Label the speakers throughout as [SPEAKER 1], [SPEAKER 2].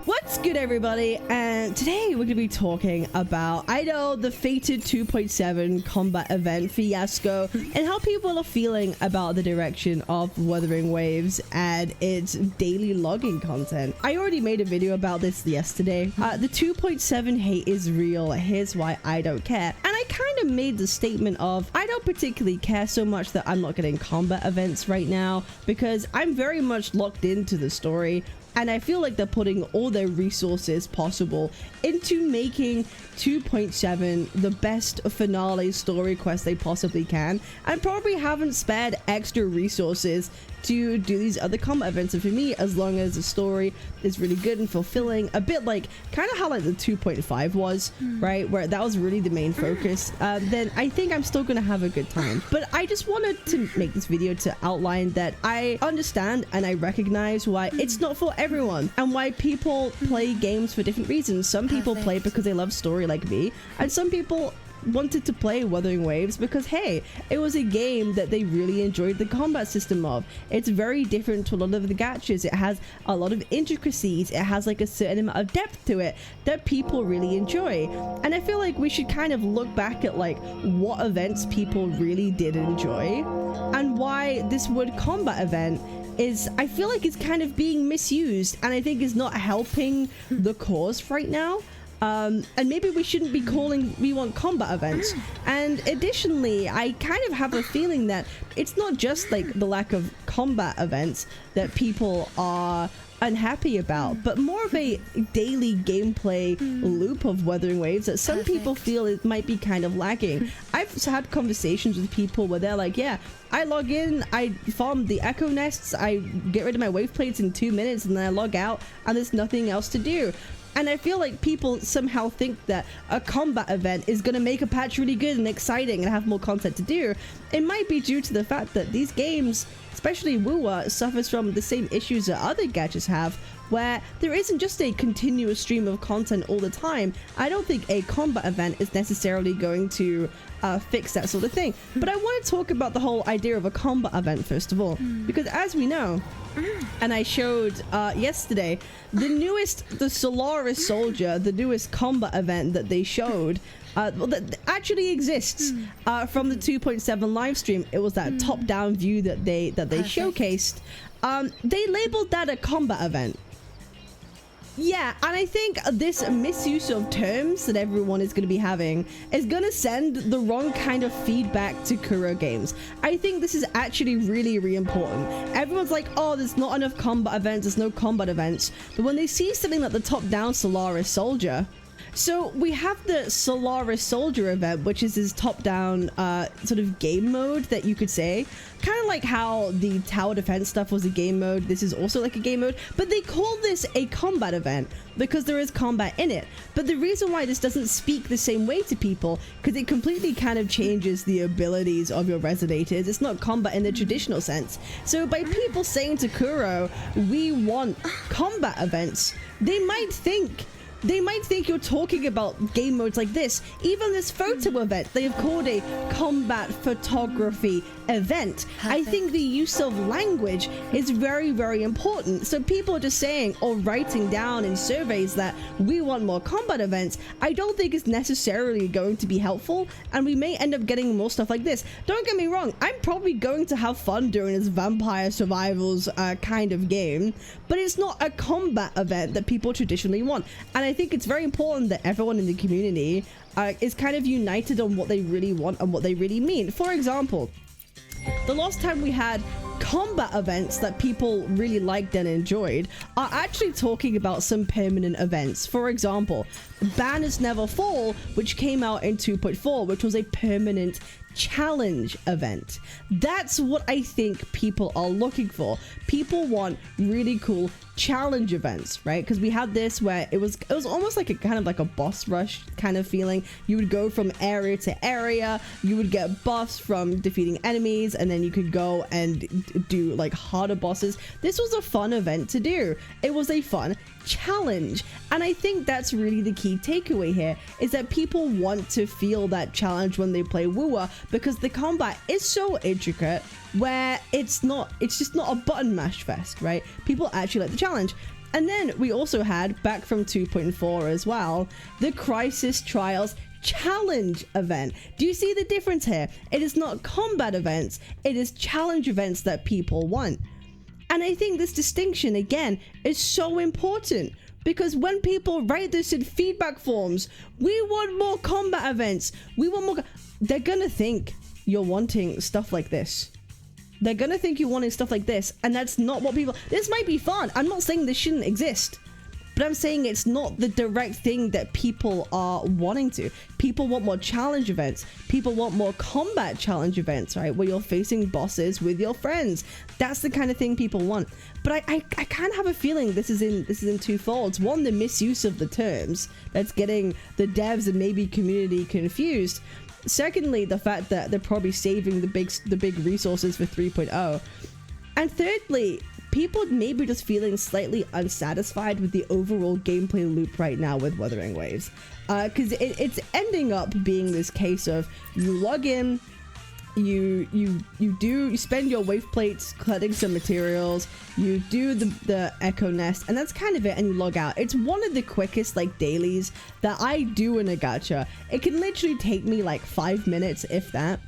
[SPEAKER 1] What's good, everybody? And today we're gonna be talking about, the fated 2.7 combat event fiasco and how people are feeling about the direction of Wuthering Waves and its daily logging content. I already made a video about this yesterday. The 2.7 hate is real. Here's why I don't care. And I kind of made the statement of, I don't particularly care so much that I'm not getting combat events right now because I'm very much locked into the story. And I feel like they're putting all their resources possible into making 2.7 the best finale story quest they possibly can, and probably haven't spared extra resources to do these other combat events. And for me, as long as the story is really good and fulfilling, a bit like kind of how like the 2.5 was, right, where that was really the main focus, then I think I'm still gonna have a good time. But I just wanted to make this video to outline that I understand and I recognize why it's not for everyone and why people play games for different reasons. Some people play because they love story like me, and some people wanted to play Wuthering Waves because, hey, it was a game that they really enjoyed the combat system of. It's very different to a lot of the gachas. It has a lot of intricacies. It has like a certain amount of depth to it that people really enjoy. And I feel like we should kind of look back at like what events people really did enjoy and why this word combat event is, I feel like it's kind of being misused, and I think is not helping the cause right now. And maybe we shouldn't be calling we want combat events. And additionally, I kind of have a feeling that it's not just like the lack of combat events that people are unhappy about, but more of a daily gameplay loop of Wuthering Waves that some people feel it might be kind of lacking. I've had conversations with people where they're like, yeah, I log in, I farm the echo nests, I get rid of my wave plates in 2 minutes, and then I log out and there's nothing else to do. And I feel like people somehow think that a combat event is going to make a patch really good and exciting and have more content to do. It might be due to the fact that these games, especially WoW, suffers from the same issues that other gachas have, where there isn't just a continuous stream of content all the time. I don't think a combat event is necessarily going to fix that sort of thing. But I want to talk about the whole idea of a combat event first of all, because as we know, and I showed yesterday, the Solaris Soldier, the newest combat event that they showed, that actually exists from the 2.7 live stream. It was that top-down view that they showcased. They labeled that a combat event. Yeah, and I think this misuse of terms that everyone is going to be having is going to send the wrong kind of feedback to Kuro games. I think this is actually really, really important. Everyone's like, oh, there's not enough combat events, there's no combat events. But when they see something like the top-down Solaris Soldier, so we have the Solaris Soldier event, which is this top-down sort of game mode that you could say. Kind of like how the tower defense stuff was a game mode, this is also like a game mode, but they call this a combat event because there is combat in it. But the reason why this doesn't speak the same way to people, because it completely kind of changes the abilities of your Resonators. It's not combat in the traditional sense. So by people saying to Kuro, we want combat events, they might think you're talking about game modes like this. Even this photo event, they have called a combat photography event. I think the use of language is very, very important. So people are just saying or writing down in surveys that we want more combat events, I don't think is necessarily going to be helpful, and we may end up getting more stuff like this. Don't get me wrong, I'm probably going to have fun during this vampire survivals kind of game, but it's not a combat event that people traditionally want. And I think it's very important that everyone in the community is kind of united on what they really want and what they really mean. For example, the last time we had combat events that people really liked and enjoyed are actually talking about some permanent events. For example, Banners Never Fall, which came out in 2.4, which was a permanent challenge event. That's what I think people are looking for. People want really cool challenge events, right? Because we had this where it was almost like a kind of like a boss rush kind of feeling. You would go from area to area, you would get buffs from defeating enemies, and then you could go and do like harder bosses. This was a fun event to do. It was a fun challenge, and I think that's really the key takeaway here, is that people want to feel that challenge when they play WoW, because the combat is so intricate where it's just not a button mash fest, right? People actually like the challenge. And then we also had, back from 2.4 as well, the Crisis Trials challenge event. Do you see the difference here? It is not combat events, it is challenge events that people want. And I think this distinction, again, is so important, because when people write this in feedback forms, we want more combat events, we want more, they're gonna think you're wanting stuff like this. They're gonna think you're wanting stuff like this, and that's not what people... This might be fun. I'm not saying this shouldn't exist, but I'm saying it's not the direct thing that people are wanting to. People want more challenge events. People want more combat challenge events, right? Where you're facing bosses with your friends. That's the kind of thing people want. But I kind of have a feeling this is in two folds. One, the misuse of the terms that's getting the devs and maybe community confused. Secondly, the fact that they're probably saving the big resources for 3.0. And thirdly, people maybe just feeling slightly unsatisfied with the overall gameplay loop right now with Wuthering Waves. Because it's ending up being this case of you log in, you spend your wave plates collecting some materials, you do the echo nest, and that's kind of it, and you log out. It's one of the quickest like dailies that I do in a gacha. It can literally take me like 5 minutes, if that.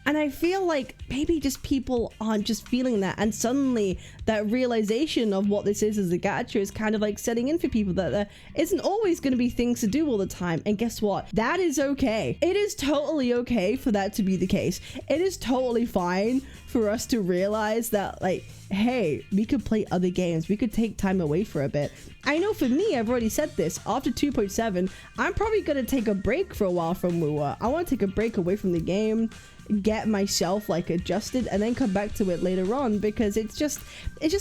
[SPEAKER 1] And I feel like maybe just people aren't just feeling that, and suddenly that realization of what this is as a gacha is kind of like setting in for people, that there isn't always going to be things to do all the time. And guess what? That is okay. It is totally okay for that to be the case. It is totally fine for us to realize that, like, hey, we could play other games. We could take time away for a bit. I know for me, I've already said this, after 2.7, I'm probably going to take a break for a while from WoW. I want to take a break away from the game, get myself like adjusted, and then come back to it later on, because it's just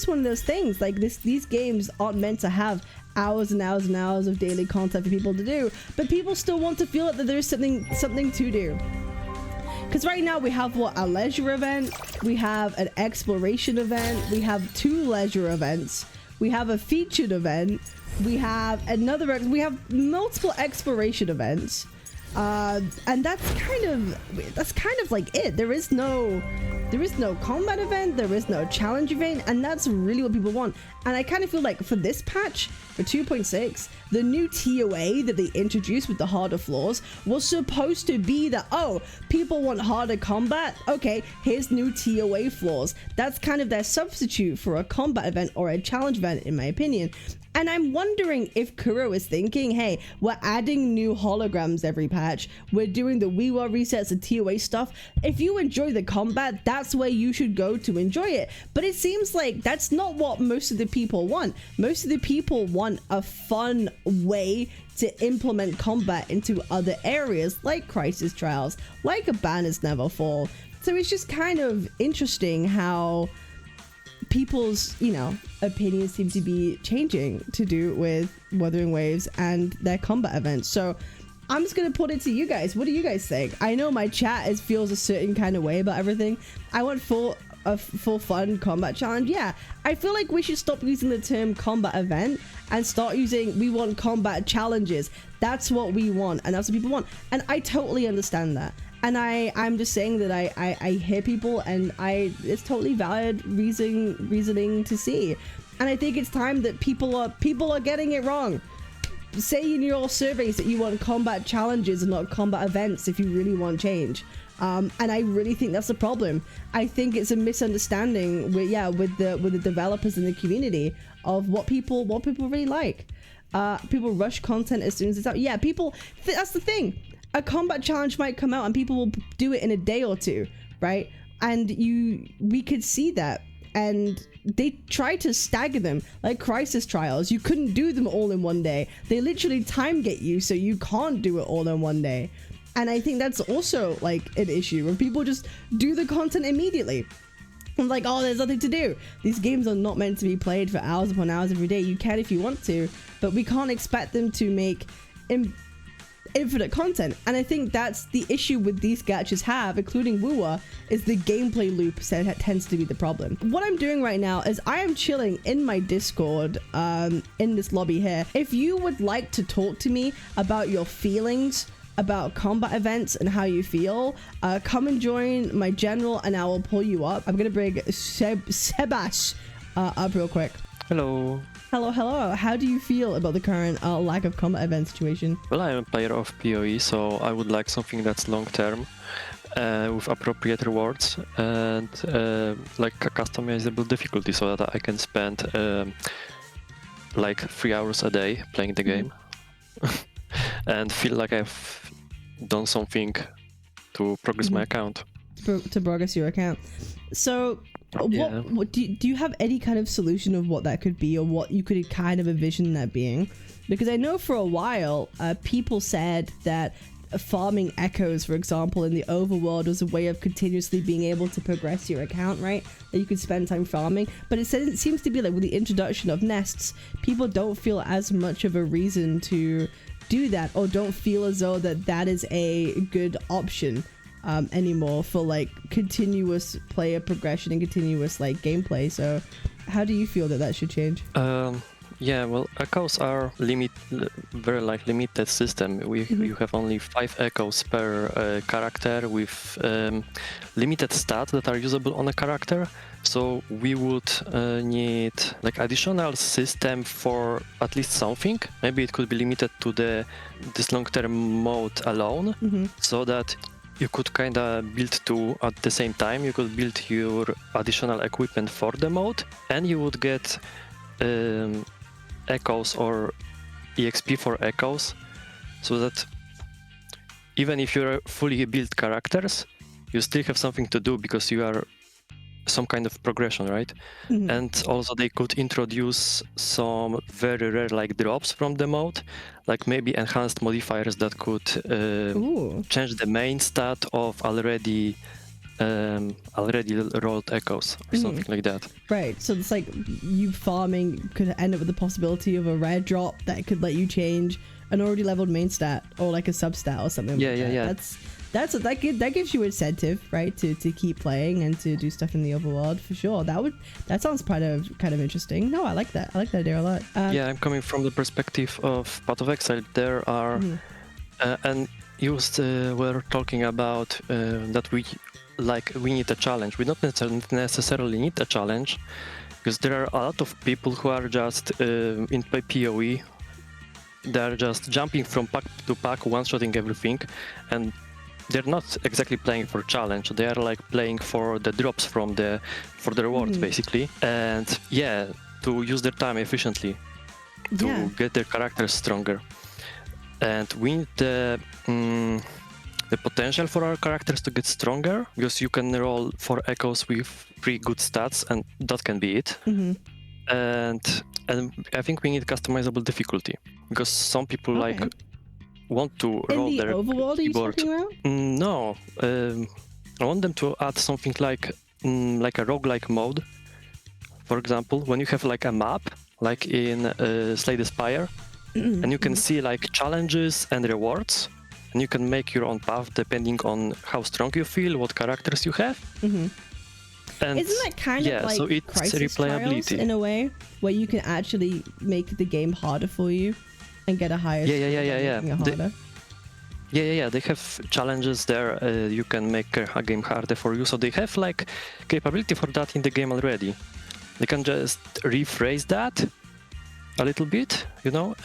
[SPEAKER 1] one of those things. Like these games aren't meant to have hours and hours and hours of daily content for people to do, but people still want to feel it, that there's something to do. Because right now we have a leisure event, we have an exploration event, we have 2 leisure events, we have a featured event, we have we have multiple exploration events, and that's kind of like it. There is no combat event, there is no challenge event, and that's really what people want. And I kind of feel like for this patch, for 2.6, the new TOA that they introduced with the harder floors was supposed to be that, oh, people want harder combat, okay, here's new TOA floors. That's kind of their substitute for a combat event or a challenge event, in my opinion. And I'm wondering if Kuro is thinking, hey, we're adding new holograms every patch, we're doing the WeWa resets and TOA stuff. If you enjoy the combat, that's where you should go to enjoy it. But it seems like that's not what most of the people want. Most of the people want a fun way to implement combat into other areas, like Crisis Trials, like A Banner's Never Fall. So it's just kind of interesting how people's, opinions seem to be changing to do with Wuthering Waves and their combat events. So I'm just gonna put it to you guys. What do you guys think? I know my chat feels a certain kind of way about everything. I want a full fun combat challenge. Yeah, I feel like we should stop using the term combat event and start using, we want combat challenges. That's what we want, and that's what people want. And I totally understand that. And I'm just saying that I hear people, and it's totally valid reasoning to see. And I think it's time that people are getting it wrong. Say in your surveys that you want combat challenges and not combat events if you really want change. And I really think that's a problem. I think it's a misunderstanding with the developers in the community of what people really like. People rush content as soon as it's out. Yeah, that's the thing. A combat challenge might come out and people will do it in a day or two, right? And we could see that. And they try to stagger them, like Crisis Trials. You couldn't do them all in one day. They literally time get you, so you can't do it all in one day. And I think that's also like an issue where people just do the content immediately. I'm like, oh, there's nothing to do. These games are not meant to be played for hours upon hours every day. You can if you want to, but we can't expect them to make infinite content. And I think that's the issue with these gachas have, including WoWa, is the gameplay loop that tends to be the problem. What I'm doing right now is I am chilling in my Discord in this lobby here. If you would like to talk to me about your feelings about combat events and how you feel, come and join my general and I will pull you up. I'm gonna bring Sebash up real quick.
[SPEAKER 2] Hello.
[SPEAKER 1] Hello. How do you feel about the current lack of combat event situation?
[SPEAKER 2] Well, I'm a player of PoE, so I would like something that's long-term, with appropriate rewards and like a customizable difficulty, so that I can spend like 3 hours a day playing the game and feel like I've done something to progress my account.
[SPEAKER 1] To progress your account. So what do you have any kind of solution of what that could be, or what you could kind of envision that being? Because I know for a while people said that farming echoes, for example, in the overworld was a way of continuously being able to progress your account, right? That you could spend time farming. But it seems to be like with the introduction of nests, people don't feel as much of a reason to do that, or don't feel as though that is a good option anymore for like continuous player progression and continuous like gameplay. So how do you feel that should change?
[SPEAKER 2] Yeah, well, echoes are very like limited system. You have only 5 echoes per character with limited stats that are usable on a character. So we would need like additional system for at least something. Maybe it could be limited to this long-term mode alone, so that you could kind of build two at the same time. You could build your additional equipment for the mode, and you would get echoes or EXP for echoes, so that even if you're fully built characters, you still have something to do because you are some kind of progression, right? And also they could introduce some very rare like drops from the mode, like maybe enhanced modifiers that could change the main stat of already rolled echoes or something like that.
[SPEAKER 1] Right, so it's like you farming could end up with the possibility of a rare drop that could let you change an already leveled main stat or like a sub stat or something.
[SPEAKER 2] Yeah.
[SPEAKER 1] That gives you incentive, right, to keep playing and to do stuff in the overworld for sure. That sounds kind of interesting. No, I like that idea a lot.
[SPEAKER 2] Yeah, I'm coming from the perspective of Path of Exile. There are and you were talking about that we need a challenge. We don't necessarily need a challenge, because there are a lot of people who are just in PoE. They're just jumping from pack to pack, one-shotting everything, and they're not exactly playing for challenge. They are like playing for the drops for the rewards, basically, and to use their time efficiently to get their characters stronger. And we need the potential for our characters to get stronger, because you can roll 4 echoes with pretty good stats, and that can be it. And I think we need customizable difficulty, because some people want to roll their
[SPEAKER 1] overworld
[SPEAKER 2] keyboard.
[SPEAKER 1] Are you talking about?
[SPEAKER 2] No, I want them to add something like a roguelike mode. For example, when you have like a map, like in Slay the Spire, and you can see like challenges and rewards, and you can make your own path depending on how strong you feel, what characters you have. And
[SPEAKER 1] isn't that kind of like
[SPEAKER 2] so it's
[SPEAKER 1] Crisis Trials in a way, where you can actually make the game harder for you and get a higher score by making it harder?
[SPEAKER 2] They have challenges there. You can make a game harder for you, so they have like capability for that in the game already. They can just rephrase that a little bit,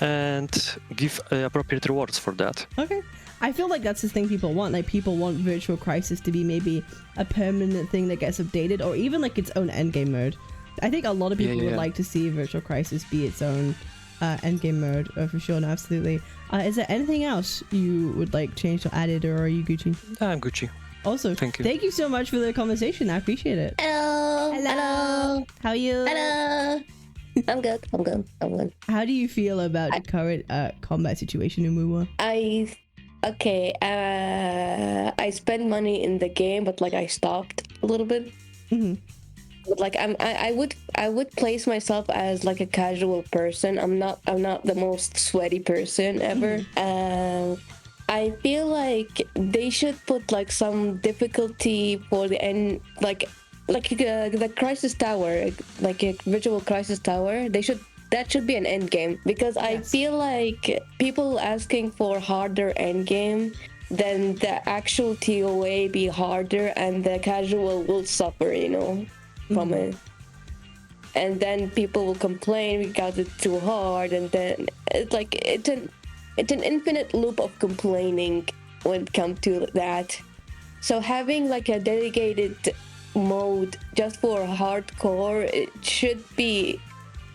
[SPEAKER 2] and give appropriate rewards for that.
[SPEAKER 1] Okay. I feel like that's the thing people want. Like, people want Virtual Crisis to be maybe a permanent thing that gets updated, or even like its own endgame mode. I think a lot of people would like to see Virtual Crisis be its own endgame mode, for sure. No, absolutely. Is there anything else you would like changed or added, or are you Gucci?
[SPEAKER 2] I'm Gucci.
[SPEAKER 1] Also, thank you so much for the conversation. I appreciate it.
[SPEAKER 3] Hello.
[SPEAKER 1] How are you?
[SPEAKER 3] Hello. I'm good.
[SPEAKER 1] How do you feel about the current combat situation in WoW?
[SPEAKER 3] I spend money in the game, but like I stopped a little bit. But like I would place myself as like a casual person. I'm not the most sweaty person ever. I feel like they should put like some difficulty for the end, like the Crisis Tower, like a Virtual Crisis Tower. They should that should be an end game, because I feel like people asking for harder end game, then the actual TOA be harder and the casual will suffer, you know, from it. And then people will complain because it's too hard, and then it's like it's an infinite loop of complaining when it comes to that. So having like a dedicated mode just for hardcore, it should be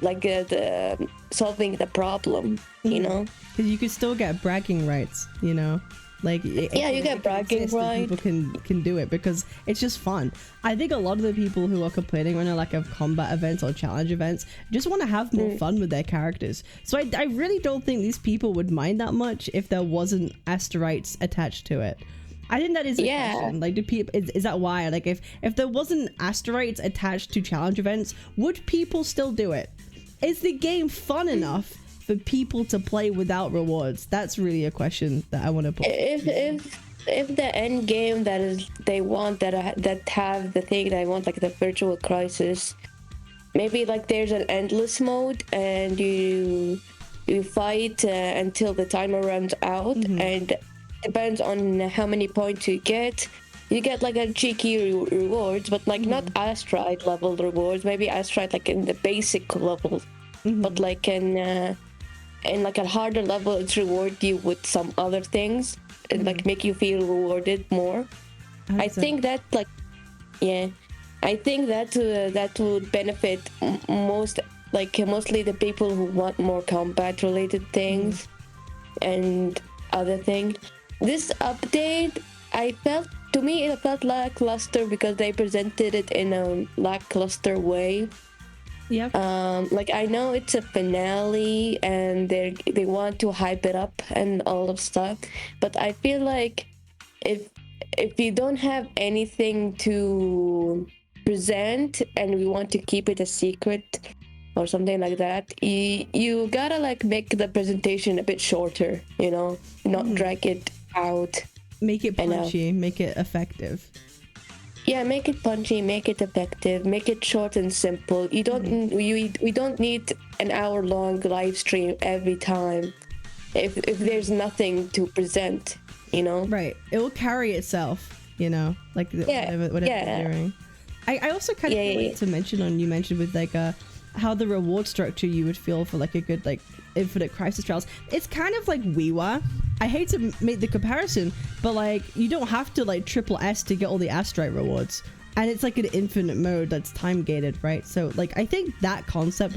[SPEAKER 3] like the solving the problem, you know,
[SPEAKER 1] because you could still get bragging rights, you know, like
[SPEAKER 3] you get bragging rights.
[SPEAKER 1] People can do it because it's just fun. I think a lot of the people who are complaining right now, like of combat events or challenge events, just want to have more fun with their characters. So I really don't think these people would mind that much if there wasn't asteroids attached to it. I think that is a question. Like, do people is that why? Like, if there wasn't asteroids attached to challenge events, would people still do it? Is the game fun enough for people to play without rewards? That's really a question that I want to put.
[SPEAKER 3] If the end game that is they want that have the thing they want, like the virtual crisis, maybe like there's an endless mode and you fight until the timer runs out, and depends on how many points you get like a cheeky rewards, but like not asteroid level rewards, maybe asteroid like in the basic level, but like in like a harder level it's reward you with some other things and like make you feel rewarded more. I think that like I think that would benefit mostly the people who want more combat related things and other things. This update, it felt lackluster because they presented it in a lackluster way.
[SPEAKER 1] Yep.
[SPEAKER 3] Like I know it's a finale and they want to hype it up and all of stuff, but I feel like if you don't have anything to present and we want to keep it a secret or something like that, you gotta like make the presentation a bit shorter, you know, not drag it out.
[SPEAKER 1] Make it punchy, make it effective.
[SPEAKER 3] Yeah, make it punchy, make it effective, make it short and simple. You don't we don't need an hour-long live stream every time if there's nothing to present, you know.
[SPEAKER 1] Right, it will carry itself, you know, like whatever you're doing. I also kind of wanted to mention you mentioned with like how the reward structure you would feel for like a good like Infinite Crisis Trials. It's kind of like WiiWare. I hate to make the comparison, but like you don't have to like triple S to get all the asteroid rewards, and it's like an infinite mode that's time gated, right? So like I think that concept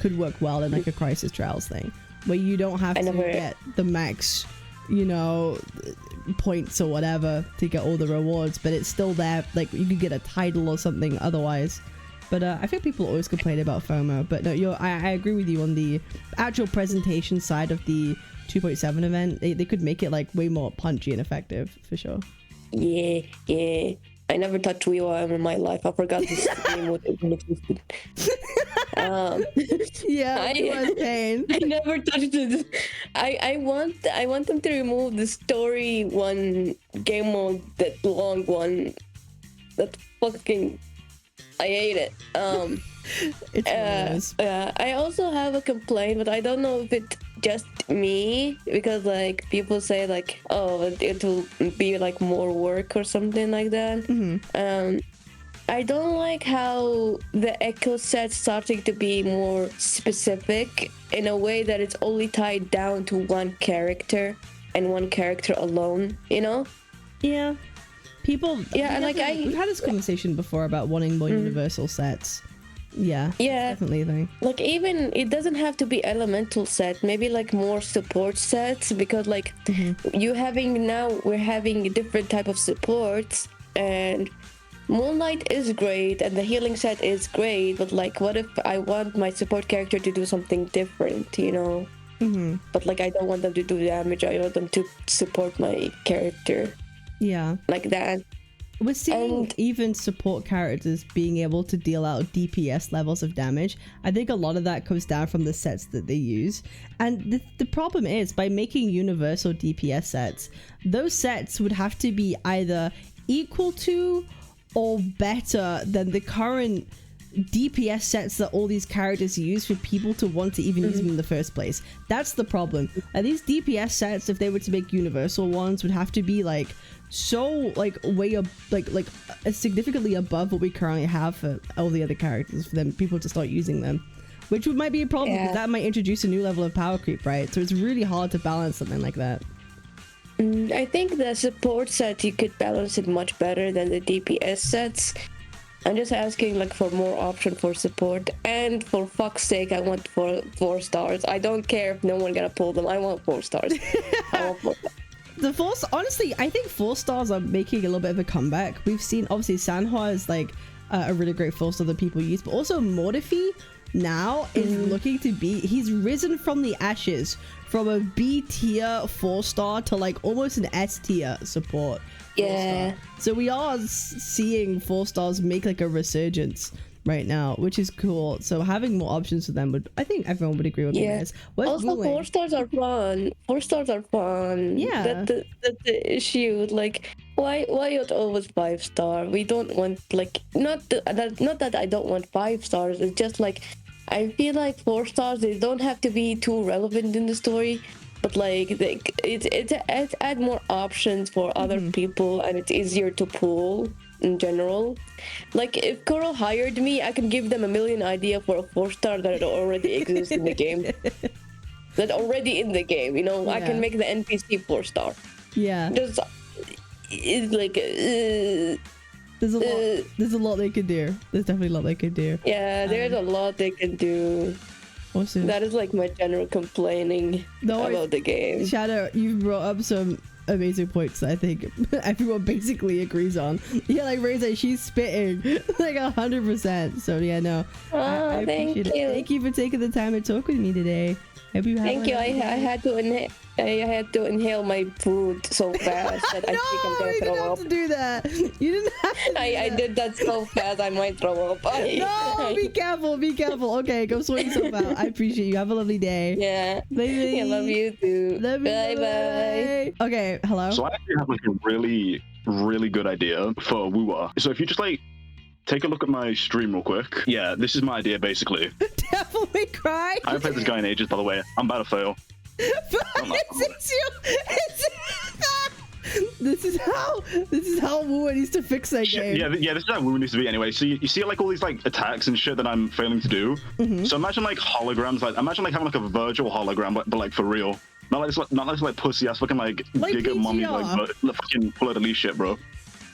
[SPEAKER 1] could work well in like a Crisis Trials thing where you don't have to get the max, you know, points or whatever to get all the rewards, but it's still there. Like you could get a title or something otherwise. But I think people always complain about FOMO. But no, I agree with you on the actual presentation side of the 2.7 event. They could make it like way more punchy and effective for sure.
[SPEAKER 3] Yeah. I never touched WiiWare in my life. I forgot this game would even existed.
[SPEAKER 1] Yeah, it was pain.
[SPEAKER 3] I never touched it. I want them to remove the story one game mode, that long one. That fucking. I hate it. I also have a complaint, but I don't know if it's just me, because like people say like, oh, it will be like more work or something like that. I don't like how the echo set's starting to be more specific in a way that it's only tied down to one character and one character alone, you know?
[SPEAKER 1] Yeah. People, and like we've had this conversation before about wanting more universal sets. Yeah, definitely a thing.
[SPEAKER 3] Like even it doesn't have to be elemental set. Maybe like more support sets, because like we're having different type of supports, and Moonlight is great and the healing set is great. But like, what if I want my support character to do something different? You know. But like I don't want them to do damage. I want them to support my character.
[SPEAKER 1] Yeah,
[SPEAKER 3] like that.
[SPEAKER 1] We're seeing even support characters being able to deal out DPS levels of damage. I think a lot of that comes down from the sets that they use. And the problem is, by making universal DPS sets, those sets would have to be either equal to or better than the current DPS sets that all these characters use for people to want to even use them in the first place. That's the problem. These DPS sets, if they were to make universal ones, would have to be like so like way up like significantly above what we currently have for all the other characters for them people to start using them, which might be a problem because that might introduce a new level of power creep, right? So it's really hard to balance something like that.
[SPEAKER 3] I think the support set, you could balance it much better than the DPS sets. I'm just asking like for more option for support, and for fuck's sake, I want four stars. I don't care if no one gonna pull them. I want 4 stars. I want 4 stars.
[SPEAKER 1] The 4, honestly, I think 4 stars are making a little bit of a comeback. We've seen, obviously, Sanhua is like a really great 4 star that people use, but also Mordefi now is looking to be, he's risen from the ashes from a B tier 4 star to like almost an S tier support.
[SPEAKER 3] Yeah.
[SPEAKER 1] So we are seeing 4 stars make like a resurgence right now, which is cool. So having more options for them would, I think everyone would agree with me. Guys.
[SPEAKER 3] Also, 4 stars are fun. 4 stars are fun.
[SPEAKER 1] Yeah.
[SPEAKER 3] That's the issue. Like, why not always 5 star? We don't want like not that I don't want 5 stars. It's just like I feel like 4 stars, they don't have to be too relevant in the story, but like it add more options for other people, and it's easier to pull in general. Like if Coral hired me, I can give them a million idea for a 4 star that already exists in the game. That already in the game, you know. I can make the NPC 4 star.
[SPEAKER 1] Yeah.
[SPEAKER 3] Just it's like
[SPEAKER 1] there's a lot they could do. There's definitely a lot they could do.
[SPEAKER 3] Yeah, there's a lot they can do.
[SPEAKER 1] Awesome.
[SPEAKER 3] That is like my general complaining about the game.
[SPEAKER 1] Shadow, you brought up some amazing points that I think everyone basically agrees on. Yeah, like Reza, she's spitting like 100%. So yeah, no. I appreciate it. Thank you for taking the time to talk with me today. Hope you have
[SPEAKER 3] Thank you. I had to inhale my food so fast that I think I'm gonna throw up.
[SPEAKER 1] To do that. You didn't have to
[SPEAKER 3] I did that so fast I might throw up.
[SPEAKER 1] No, be careful, be careful. Okay, go sort yourself out. I appreciate you. Have a lovely day.
[SPEAKER 3] Yeah.
[SPEAKER 1] Bye.
[SPEAKER 3] I love you too.
[SPEAKER 1] Bye. Okay, hello.
[SPEAKER 4] So I actually have like a really, really good idea for Woowa. So if you just like take a look at my stream real quick. Yeah, this is my idea basically.
[SPEAKER 1] Devil May Cry.
[SPEAKER 4] I haven't played this guy in ages, by the way. I'm about to fail.
[SPEAKER 1] This is how Woowa needs to fix that game.
[SPEAKER 4] Yeah, this is how Woowa needs to be anyway. So you see like all these like attacks and shit that I'm failing to do. So imagine like holograms, like imagine like having like a virtual hologram, but like for real. Not like this pussy ass fucking like giga mummy like fucking Fleur de Lis shit, bro.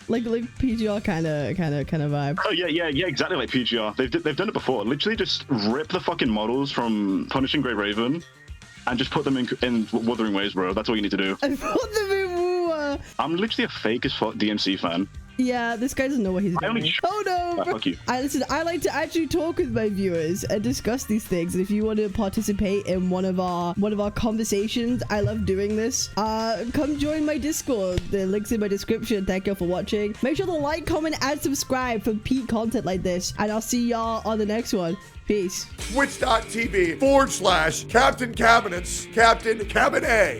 [SPEAKER 1] Like PGR kind of vibe.
[SPEAKER 4] Oh yeah, exactly like PGR. They've done it before. Literally just rip the fucking models from Punishing Grey Raven and just put them in Wuthering Waves, bro. That's all you need to do.
[SPEAKER 1] I put them in Woowa.
[SPEAKER 4] I'm literally a fake as fuck DMC fan.
[SPEAKER 1] Yeah, this guy doesn't know what he's doing. Oh no!
[SPEAKER 4] Fuck you.
[SPEAKER 1] I like to actually talk with my viewers and discuss these things. And if you want to participate in one of our conversations, I love doing this. Come join my Discord. The link's in my description. Thank you for watching. Make sure to like, comment, and subscribe for peak content like this. And I'll see y'all on the next one. Peace.
[SPEAKER 5] Twitch.tv/Captain Cabinetz, Captain Cabinetz.